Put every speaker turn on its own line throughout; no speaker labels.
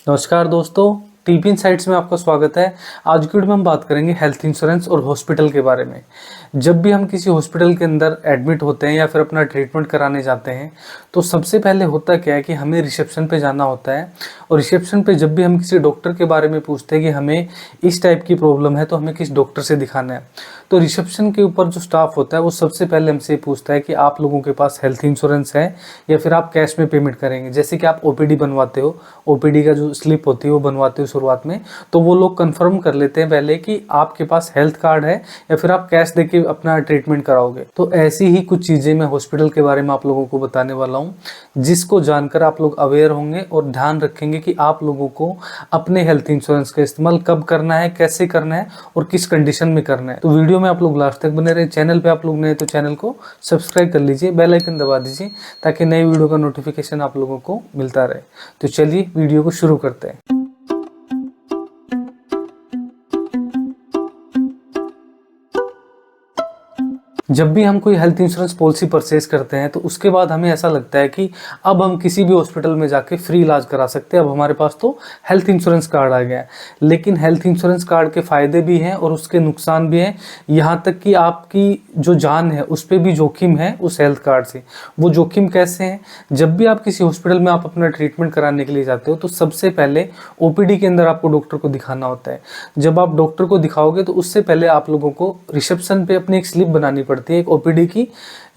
नमस्कार दोस्तों, TP insights में आपका स्वागत है। आज की वीडियो में हम बात करेंगे हेल्थ इंश्योरेंस और हॉस्पिटल के बारे में। जब भी हम किसी हॉस्पिटल के अंदर एडमिट होते हैं या फिर अपना ट्रीटमेंट कराने जाते हैं तो सबसे पहले होता क्या है कि हमें रिसेप्शन पे जाना होता है। और रिसेप्शन पे जब भी हम किसी डॉक्टर के बारे में पूछते हैं कि हमें इस टाइप की प्रॉब्लम है तो हमें किस डॉक्टर से दिखाना है, तो रिसेप्शन के ऊपर जो स्टाफ होता है वो सबसे पहले हमसे पूछता है कि आप लोगों के पास हेल्थ इंश्योरेंस है या फिर आप कैश में पेमेंट करेंगे। जैसे कि आप ओपीडी बनवाते हो, ओपीडी का जो स्लिप होती है वो बनवाते हो शुरुआत में, तो वो लोग कंफर्म कर लेते हैं पहले कि आपके पास हेल्थ कार्ड है या फिर आप कैश देके अपना ट्रीटमेंट कराओगे। तो ऐसी ही कुछ चीज़ें मैं हॉस्पिटल के बारे में आप लोगों को बताने वाला हूँ, जिसको जानकर आप लोग अवेयर होंगे और ध्यान रखेंगे कि आप लोगों को अपने हेल्थ इंश्योरेंस का इस्तेमाल कब करना है, कैसे करना है और किस कंडीशन में करना है। तो वीडियो में आप लोग लास्ट तक बने रहे। चैनल पे आप लोग नए तो चैनल को सब्सक्राइब कर लीजिए, बेल आइकन दबा दीजिए ताकि नई वीडियो का नोटिफिकेशन आप लोगों को मिलता रहे। तो चलिए वीडियो को शुरू करते हैं। जब भी हम कोई हेल्थ इंश्योरेंस पॉलिसी परचेज करते हैं तो उसके बाद हमें ऐसा लगता है कि अब हम किसी भी हॉस्पिटल में जाके फ्री इलाज करा सकते हैं, अब हमारे पास तो हेल्थ इंश्योरेंस कार्ड आ गया है। लेकिन हेल्थ इंश्योरेंस कार्ड के फ़ायदे भी हैं और उसके नुकसान भी हैं, यहाँ तक कि आपकी जो जान है उस पर भी जोखिम है उस हेल्थ कार्ड से। वो जोखिम कैसे हैं? जब भी आप किसी हॉस्पिटल में आप अपना ट्रीटमेंट कराने के लिए जाते हो तो सबसे पहले ओपीडी के अंदर आपको डॉक्टर को दिखाना होता है। जब आप डॉक्टर को दिखाओगे तो उससे पहले आप लोगों को रिसेप्शन पे अपनी एक स्लिप बनानी पड़ती है, एक ओपीडी की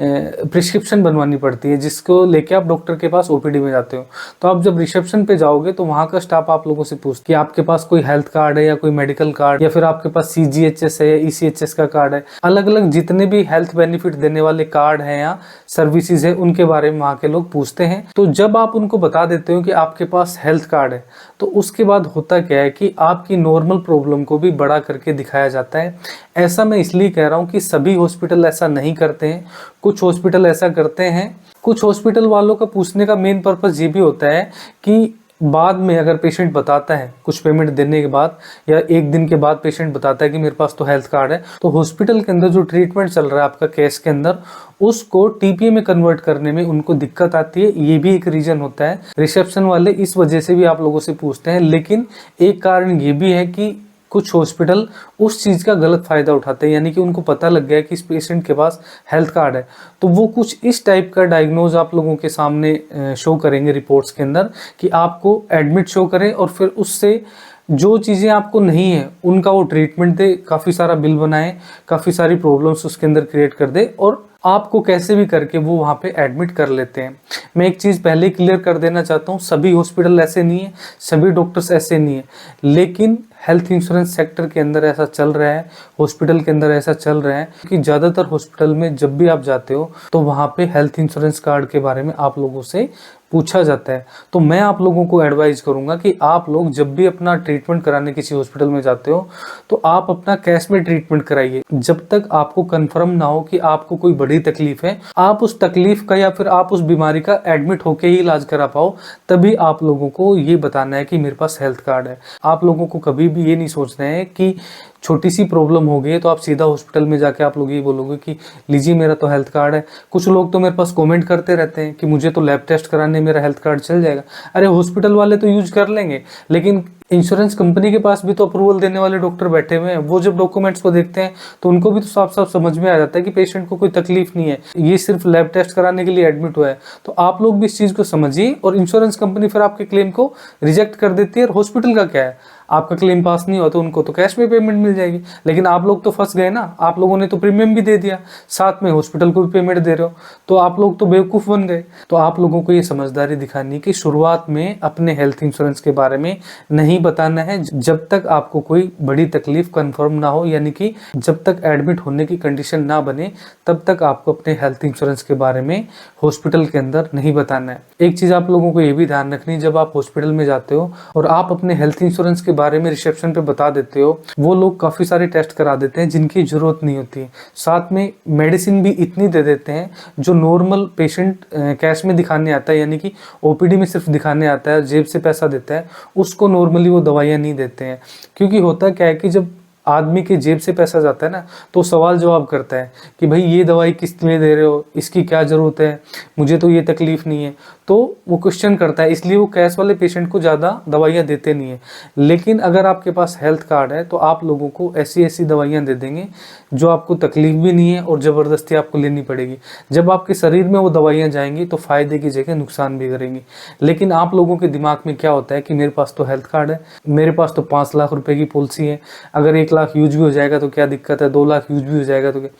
प्रिस्क्रिप्शन बनवानी पड़ती है, जिसको लेके आप डॉक्टर के पास ओपीडी में जाते हो। तो आप जब रिसेप्शन पे जाओगे तो वहाँ का स्टाफ आप लोगों से पूछता है कि आपके पास कोई हेल्थ कार्ड है या कोई मेडिकल कार्ड या फिर आपके पास सीजीएचएस है या ईसीएचएस का कार्ड है। अलग अलग जितने भी हेल्थ बेनिफिट देने वाले कार्ड हैं या सर्विसेज है उनके बारे में वहाँ के लोग पूछते हैं। तो जब आप उनको बता देते हो कि आपके पास हेल्थ कार्ड है तो उसके बाद होता क्या है कि आपकी नॉर्मल प्रॉब्लम को भी बड़ा करके दिखाया जाता है। ऐसा मैं इसलिए कह रहा हूँ कि सभी हॉस्पिटल ऐसा नहीं करते हैं, कुछ हॉस्पिटल ऐसा करते हैं। कुछ हॉस्पिटल वालों का पूछने का मेन पर्पस ये भी होता है कि बाद में अगर पेशेंट बताता है कुछ पेमेंट देने के बाद या एक दिन के बाद पेशेंट बताता है कि मेरे पास तो हेल्थ कार्ड है, तो हॉस्पिटल के अंदर जो ट्रीटमेंट चल रहा है आपका केस के अंदर उसको टीपीए में कन्वर्ट करने में उनको दिक्कत आती है। ये भी एक रीजन होता है। रिसेप्शन वाले इस वजह से भी आप लोगों से पूछते हैं। लेकिन एक कारण ये भी है कि कुछ हॉस्पिटल उस चीज़ का गलत फ़ायदा उठाते हैं, यानी कि उनको पता लग गया कि इस पेशेंट के पास हेल्थ कार्ड है तो वो कुछ इस टाइप का डायग्नोज आप लोगों के सामने शो करेंगे रिपोर्ट्स के अंदर कि आपको एडमिट शो करें और फिर उससे जो चीज़ें आपको नहीं है उनका वो ट्रीटमेंट दे, काफ़ी सारा बिल बनाए, काफ़ी सारी प्रॉब्लम्स उसके अंदर क्रिएट कर दे और आपको कैसे भी करके वो वहाँ पे एडमिट कर लेते हैं। मैं एक चीज़ पहले क्लियर कर देना चाहता हूँ, सभी हॉस्पिटल ऐसे नहीं है, सभी डॉक्टर्स ऐसे नहीं है, लेकिन हेल्थ इंश्योरेंस सेक्टर के अंदर ऐसा चल रहा है, हॉस्पिटल के अंदर ऐसा चल रहा है कि ज़्यादातर हॉस्पिटल में जब भी आप जाते हो तो वहाँ पे हेल्थ इंश्योरेंस कार्ड के बारे में आप लोगों से पूछा जाता है। तो मैं आप लोगों को एडवाइस करूंगा कि आप लोग जब भी अपना ट्रीटमेंट कराने किसी हॉस्पिटल में जाते हो तो आप अपना कैश में ट्रीटमेंट कराइए। जब तक आपको कंफर्म ना हो कि आपको कोई बड़ी तकलीफ है, आप उस तकलीफ का या फिर आप उस बीमारी का एडमिट होके ही इलाज करा पाओ, तभी आप लोगों को ये बताना है कि मेरे पास हेल्थ कार्ड है। आप लोगों को कभी भी ये नहीं सोचना है कि छोटी सी प्रॉब्लम हो गई है तो आप सीधा हॉस्पिटल में जाके आप लोग ये बोलोगे कि लीजिए मेरा तो हेल्थ कार्ड है। कुछ लोग तो मेरे पास कमेंट करते रहते हैं कि मुझे तो लैब टेस्ट कराने मेरा हेल्थ कार्ड चल जाएगा। अरे हॉस्पिटल वाले तो यूज कर लेंगे, लेकिन इंश्योरेंस कंपनी के पास भी तो अप्रूवल देने वाले डॉक्टर बैठे हुए हैं। वो जब डॉक्यूमेंट्स को देखते हैं तो उनको भी तो साफ साफ समझ में आ जाता है कि पेशेंट को कोई तकलीफ नहीं है, ये सिर्फ लैब टेस्ट कराने के लिए एडमिट हुआ है। तो आप लोग भी इस चीज़ को समझिए और इंश्योरेंस कंपनी फिर आपके क्लेम को रिजेक्ट कर देती है। और हॉस्पिटल का क्या है, आपका क्लेम पास नहीं हुआ तो उनको तो कैश में पेमेंट मिल जाएगी, लेकिन आप लोग तो फंस गए ना। आप लोगों ने तो प्रीमियम भी दे दिया, साथ में हॉस्पिटल को भी पेमेंट दे रहे हो, तो आप लोग तो बेवकूफ़ बन गए। तो आप लोगों को ये समझदारी दिखानी कि शुरुआत में अपने हेल्थ इंश्योरेंस के बारे में नहीं बताना है जब तक आपको कोई बड़ी तकलीफ कंफर्म ना हो, यानी कि जब तक एडमिट होने की कंडीशन ना बने तब तक आपको अपने हेल्थ इंश्योरेंस के बारे में हॉस्पिटल के अंदर नहीं बताना है। एक चीज़ आप लोगों को ये भी ध्यान रखनी, जब आप हॉस्पिटल में जाते हो और आप अपने हेल्थ इंश्योरेंस के बारे में रिसेप्शन पे बता देते हो, वो लोग काफ़ी सारे टेस्ट करा देते हैं जिनकी ज़रूरत नहीं होती है। साथ में मेडिसिन भी इतनी दे देते हैं जो नॉर्मल पेशेंट कैश में दिखाने आता है, यानी कि ओपीडी में सिर्फ दिखाने आता है, जेब से पैसा देता है, उसको नॉर्मली वो दवाइयाँ नहीं देते हैं। क्योंकि होता क्या है कि जब आदमी के जेब से पैसा जाता है ना तो सवाल जवाब करता है कि भाई ये दवाई किस लिए दे रहे हो, इसकी क्या ज़रूरत है, मुझे तो ये तकलीफ़ नहीं है। तो वो क्वेश्चन करता है, इसलिए वो कैश वाले पेशेंट को ज़्यादा दवाइयाँ देते नहीं है। लेकिन अगर आपके पास हेल्थ कार्ड है तो आप लोगों को ऐसी ऐसी दवाइयाँ दे देंगे जो आपको तकलीफ भी नहीं है और ज़बरदस्ती आपको लेनी पड़ेगी। जब आपके शरीर में वो दवाइयाँ जाएंगी तो फ़ायदे की जगह नुकसान भी करेंगी। लेकिन आप लोगों के दिमाग में क्या होता है कि मेरे पास तो हेल्थ कार्ड है, मेरे पास तो 5 लाख रुपए की पॉलिसी है, अगर 1 लाख यूज भी हो जाएगा तो क्या दिक्कत है, 2 लाख यूज भी हो जाएगा तो क्या।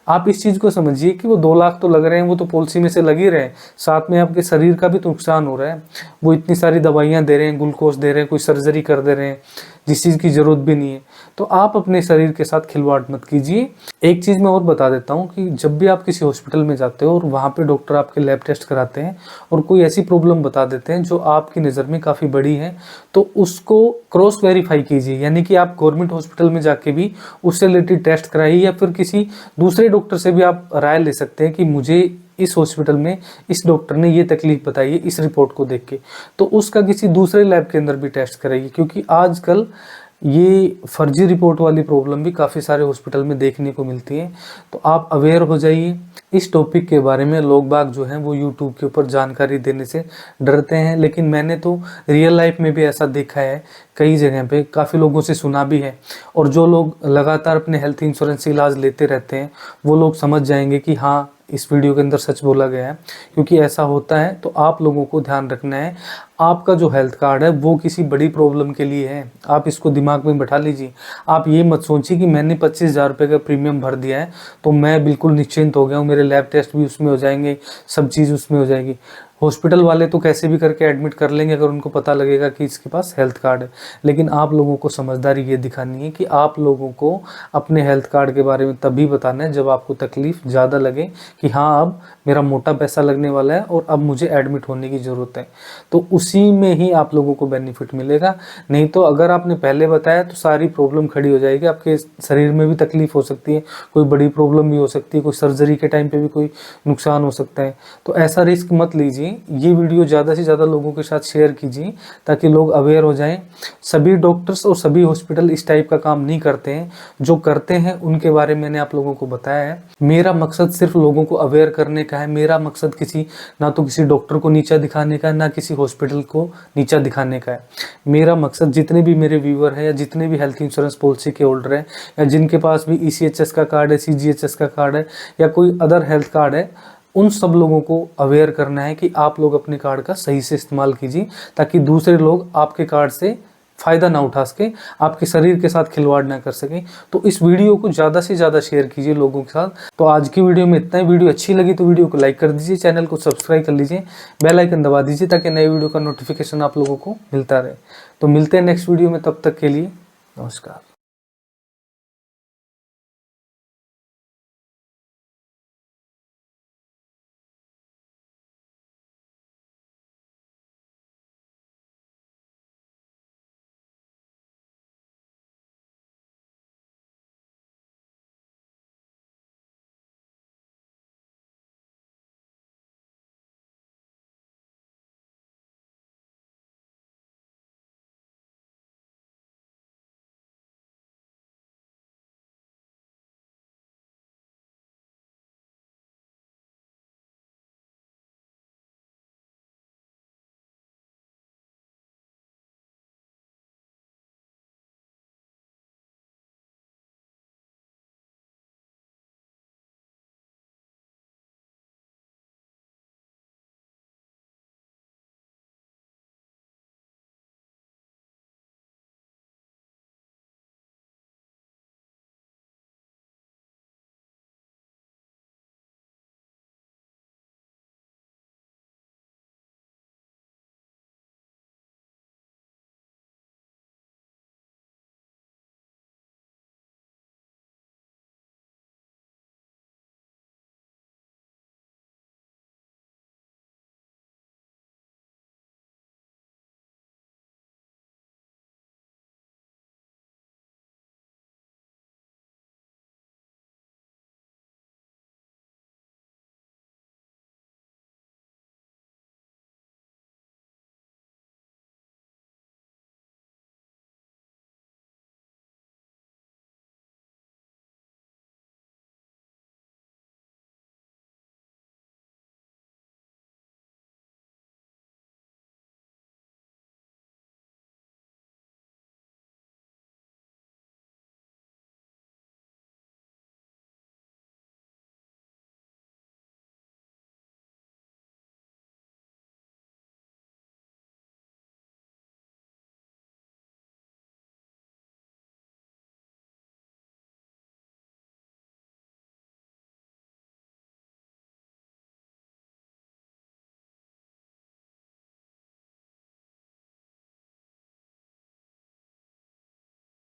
आप इस चीज़ को समझिए कि वो 2 लाख तो लग रहे हैं, वो तो पॉलिसी में से लग ही रहे हैं, साथ में आपके शरीर का भी तो नुकसान हो रहा है। वो इतनी सारी दवाइयाँ दे रहे हैं, ग्लूकोज दे रहे हैं, कोई सर्जरी कर दे रहे हैं जिस चीज़ की ज़रूरत भी नहीं है। तो आप अपने शरीर के साथ खिलवाड़ मत कीजिए। एक चीज़ मैं और बता देता हूँ कि जब भी आप किसी हॉस्पिटल में जाते हो और वहाँ पे डॉक्टर आपके लैब टेस्ट कराते हैं और कोई ऐसी प्रॉब्लम बता देते हैं जो आपकी नज़र में काफ़ी बड़ी है, तो उसको क्रॉस वेरीफाई कीजिए। यानी कि आप गवर्नमेंट हॉस्पिटल में जाके भी उससे रिलेटेड टेस्ट कराइए, या फिर किसी दूसरे डॉक्टर से भी आप राय ले सकते हैं कि मुझे इस हॉस्पिटल में इस डॉक्टर ने ये तकलीफ बताई है इस रिपोर्ट को देख के, तो उसका किसी दूसरे लैब के अंदर भी टेस्ट कराइए। क्योंकि आजकल ये फर्जी रिपोर्ट वाली प्रॉब्लम भी काफ़ी सारे हॉस्पिटल में देखने को मिलती है। तो आप अवेयर हो जाइए। इस टॉपिक के बारे में लोग बाग जो हैं वो यूट्यूब के ऊपर जानकारी देने से डरते हैं, लेकिन मैंने तो रियल लाइफ में भी ऐसा देखा है, कई जगह पे काफ़ी लोगों से सुना भी है। और जो लोग लगातार अपने हेल्थ इंश्योरेंस से इलाज लेते रहते हैं वो लोग समझ जाएंगे कि हाँ, इस वीडियो के अंदर सच बोला गया है, क्योंकि ऐसा होता है। तो आप लोगों को ध्यान रखना है, आपका जो हेल्थ कार्ड है वो किसी बड़ी प्रॉब्लम के लिए है, आप इसको दिमाग में बैठा लीजिए। आप ये मत सोचिए कि मैंने 25,000 रुपये का प्रीमियम भर दिया है तो मैं बिल्कुल निश्चिंत हो गया हूँ, मेरे लैब टेस्ट भी उसमें हो जाएंगे, सब चीज़ उसमें हो जाएगी। हॉस्पिटल वाले तो कैसे भी करके एडमिट कर लेंगे अगर उनको पता लगेगा कि इसके पास हेल्थ कार्ड है। लेकिन आप लोगों को समझदारी ये दिखानी है कि आप लोगों को अपने हेल्थ कार्ड के बारे में तभी बताना है जब आपको तकलीफ ज़्यादा लगे कि हाँ, अब मेरा मोटा पैसा लगने वाला है और अब मुझे एडमिट होने की ज़रूरत है, तो उसी में ही आप लोगों को बेनिफिट मिलेगा। नहीं तो अगर आपने पहले बताया तो सारी प्रॉब्लम खड़ी हो जाएगी, आपके शरीर में भी तकलीफ हो सकती है, कोई बड़ी प्रॉब्लम भी हो सकती है, कोई सर्जरी के टाइम पे भी कोई नुकसान हो सकता है। तो ऐसा रिस्क मत लीजिए। ये वीडियो ज़्यादा से ज़्यादा लोगों के साथ शेयर कीजिए ताकि लोग अवेयर हो जाएं। सभी डॉक्टर्स और सभी हॉस्पिटल इस टाइप का काम नहीं करते हैं, जो करते हैं उनके बारे में मैंने आप लोगों को बताया है। मेरा मकसद सिर्फ लोगों को अवेयर करने का है। मेरा मकसद ना तो किसी डॉक्टर को नीचा दिखाने का है, ना किसी हॉस्पिटल को नीचा दिखाने का है। मेरा मकसद जितने भी मेरे व्यूअर हैं या जितने भी हेल्थ इंश्योरेंस पॉलिसी के होल्डर हैं या जिनके पास भी ECHS का कार्ड है, CGHS का कार्ड है या कोई अदर हेल्थ कार्ड है, उन सब लोगों को अवेयर करना है कि आप लोग अपने कार्ड का सही से इस्तेमाल कीजिए ताकि दूसरे लोग आपके कार्ड से फ़ायदा ना उठा सके, आपके शरीर के साथ खिलवाड़ ना कर सके। तो इस वीडियो को ज़्यादा से ज़्यादा शेयर कीजिए लोगों के साथ। तो आज की वीडियो में इतना ही। वीडियो अच्छी लगी तो वीडियो को लाइक कर दीजिए, चैनल को सब्सक्राइब कर लीजिए, बेल आइकन दबा दीजिए ताकि नए वीडियो का नोटिफिकेशन आप लोगों को मिलता रहे। तो मिलते हैं नेक्स्ट वीडियो में, तब तक के लिए नमस्कार।